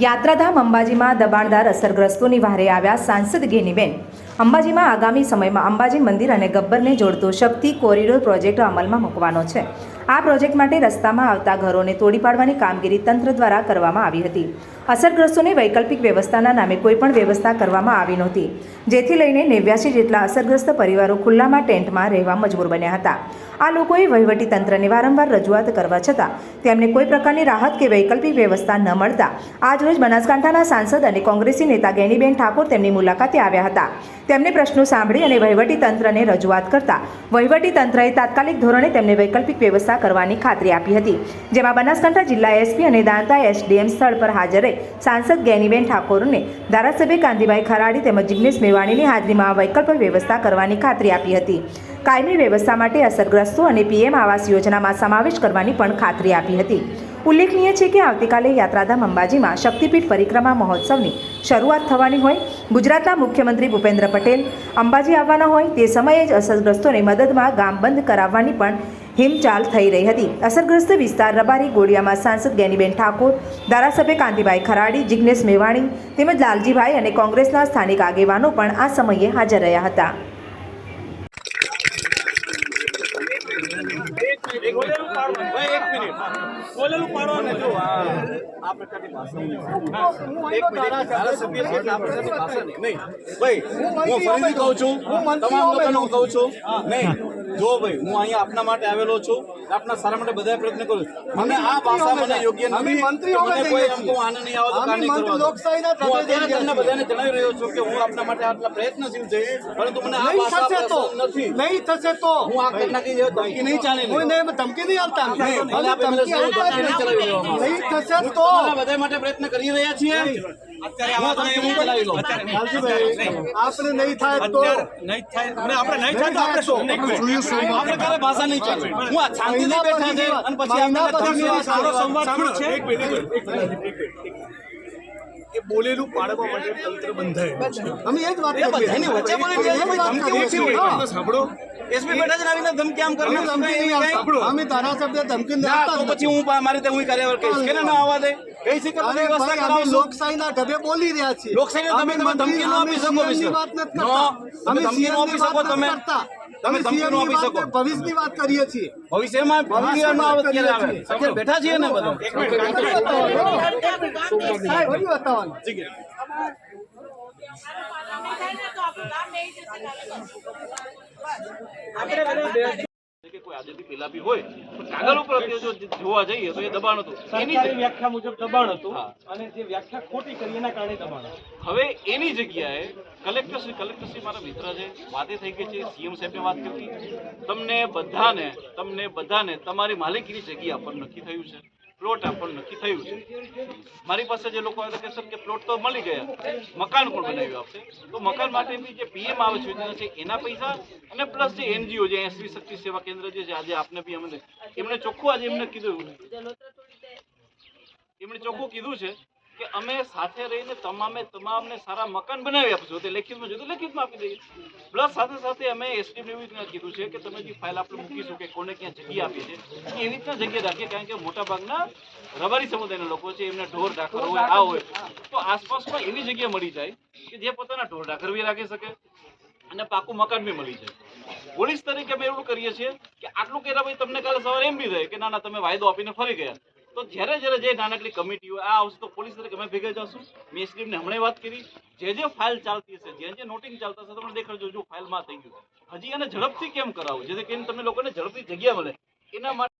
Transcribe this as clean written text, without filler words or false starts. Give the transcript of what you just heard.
યાત્રાધામ અંબાજીમાં દબાણદાર અસરગ્રસ્તોની વહારે આવ્યા સાંસદ ગેનીબેન। અંબાજીમાં આગામી સમયમાં અંબાજી મંદિર અને ગબ્બરને જોડતો શક્તિ કોરિડોર પ્રોજેક્ટ અમલમાં મૂકવાનો છે। આ પ્રોજેક્ટ માટે રસ્તામાં આવતા ઘરોને તોડી પાડવાની કામગીરી તંત્ર દ્વારા કરવામાં આવી હતી। અસરગ્રસ્તોને વૈકલ્પિક વ્યવસ્થાના નામે કોઈપણ વ્યવસ્થા કરવામાં આવી નહોતી, જેથી લઈને 89 જેટલા અસરગ્રસ્ત પરિવારો ખુલ્લામાં ટેન્ટમાં રહેવા મજબૂર બન્યા હતા। આ લોકોએ વહીવટી તંત્રને વારંવાર રજૂઆત કરવા છતાં તેમને કોઈ પ્રકારની રાહત કે વૈકલ્પિક વ્યવસ્થા ન મળતા આજરોજ બનાસકાંઠાના સાંસદ અને કોંગ્રેસી નેતા ગેનીબેન ઠાકોર તેમની મુલાકાતે આવ્યા હતા। તેમને પ્રશ્નો સાંભળી અને વહીવટી તંત્રને રજૂઆત કરતા વહીવટી તંત્રએ તાત્કાલિક ધોરણે તેમને વૈકલ્પિક વ્યવસ્થા કરવાની ખાતરી આપી હતી, જેમાં બનાસકાંઠા જિલ્લા એસપી અને દાંતા એસડીએમ સ્થળ પર હાજર રહી સાંસદ ગેનીબેન ઠાકોરને ધારાસભ્ય કાંતિભાઈ ખરાડી તેમજ જિગ્નેશ મેવાણીની હાજરીમાં વૈકલ્પિક વ્યવસ્થા કરવાની ખાતરી આપી હતી। કાયમી વ્યવસ્થા માટે અસરગ્રસ્તો અને પીએમ આવાસ યોજનામાં સમાવેશ કરવાની પણ ખાતરી આપી હતી। ઉલ્લેખનીય છે કે આવતીકાલે યાત્રાધામ અંબાજીમાં શક્તિપીઠ પરિક્રમા મહોત્સવની શરૂઆત થવાની હોય, ગુજરાતના મુખ્યમંત્રી ભૂપેન્દ્ર પટેલ અંબાજી આવવાના હોય તે સમયે જ અસરગ્રસ્તોને મદદમાં ગામ બંધ કરાવવાની પણ હિમચાલ થઈ રહી હતી। અસરગ્રસ્ત વિસ્તાર રબારી ગોળિયામાં સાંસદ ગેનીબેન ઠાકોર, ધારાસભ્ય કાંતિભાઈ ખરાડી, જિગ્નેશ મેવાણી તેમજ લાલજીભાઈ અને કોંગ્રેસના સ્થાનિક આગેવાનો પણ આ સમયે હાજર રહ્યા હતા। જો ભાઈ હું અહીંયા આપના માટે આવેલો છું, આપના સારા માટે બધા પ્રયત્ન કરું છું। મને આ ભાષા મને યોગ્ય નથી, મને કોઈ એમ કહું આને નહીં આવો તો કામ નહીં કરવા। હું અત્યારે તમને બધાને જણાવી રહ્યો છું કે હું આપના માટે આટલા પ્રયત્નશીલ છે, પરંતુ મને આ ભાષા પસંદ નથી। નહીં થશે તો હું આ ઘટના કી ધમકી નહીં ચાલે, ધમકી નહીં આવતા, નહીં થશે તો બધા માટે પ્રયત્ન કરી રહ્યા છીએ। આપણે નહીં થાય તો આપણે ક્યારે ભાષા નહીં ચાલે। હું આ શાંતિથી બેઠા છે અને પછી એ બોલેલું પાડવા માટે તંત્ર બંધાયેલું છે। અમે એ જ વાત બધાની વચ્ચે બોલે સાંભળો, એસપી બેઠા છે આવીને ધમકી આમ કરે, અમે ધારાસભ્ય ધમકી તો પછી હું મારી રીતે હું કાર્યવાહી કહીશ કે ના આવવા દે, કહી છે કે બધી વ્યવસ્થા કરાવશું। લોકશાહીના ઢબે બોલી રહ્યા છીએ। લોકશાહીને તમે ધમકી ન આપી શકો, અમે ધમકી ન આપી શકો, તમે ધમકી ન આપી શકો। ભવિષ્યની વાત કરીએ છીએ, ભવિષ્યમાં અત્યારે બેઠા છીએ ને બધા। કોઈ આદિથી પેલા બી હોય તો કાગળ ઉપર જોવા જઈએ તો એ દબાણ હતું, સરકારી વ્યાખ્યા મુજબ દબાણ હતું અને જે વ્યાખ્યા ખોટી કરી એના કારણે દબાણ હતું। હવે એની જગ્યાએ કલેક્ટરશ્રી મારા મિત્ર છે, વાતે થઈ ગઈ છે, સીએમ સાહેબને વાત કરી, તમને બધાને તમારી માલિકીની જગ્યા પર નક્કી થયું છે, પ્લોટ આપણને નક્કી થયું છે। મારી પાસે જે લોકો આવે કે સર કે પ્લોટ તો મળી ગયા, મકાન પણ બનાવ્યું આપશે, તો મકાન માટેની જે પીએમ આવાસ યોજના છે એના પૈસા અને પ્લસ જે એનજીઓ જે શ્રી શક્તિ સેવા કેન્દ્ર જે છે આજે આપને બી અમને એમણે ચોખ્ખું આજે એમને ચોખ્ખું કીધું છે કે અમે સાથે રહીને તમામને સારા મકાન બનાવી આપીશું। તે લેખિતમાં જોયું તો લેખિતમાં આપી દઈએ, પ્લસ સાથે સાથે અમે એસડીએમને એવું કીધું છે કે તમે જે ફાઇલ આપણે મૂકીશું કે કોને ક્યાં જગ્યા આપી છે એવી રીતના જગ્યા રાખીએ, કારણ કે મોટાભાગના રબારી સમુદાયના લોકો છે, એમને ઢોર ઢાકર હોય આ હોય તો આસપાસમાં એવી જગ્યા મળી જાય કે જે પોતાના ઢોર ઢાકર બી રાખી શકે અને પાકું મકાન બી મળી જાય। પોલીસ તરીકે અમે એવું કરીએ છીએ કે આટલું કર્યા પછી તમને કાલે સવારે એમ બી થાય કે ના તમે વાયદો આપીને ફરી ગયા, તો જ્યારે જે નાનકડી કમિટી હોય આ આવશે તો પોલીસ તરીકે અમે ભેગા જશું। મેં એસડીએમને હમણાં વાત કરી, જે ફાઇલ ચાલતી હશે, જે નોટિંગ ચાલતા હશે તમને દેખાડજો જો ફાઇલમાં થઈ ગયું, હજી એને ઝડપથી કેમ કરાવવું જેથી કરીને તમને લોકોને ઝડપથી જગ્યા મળે, એના માટે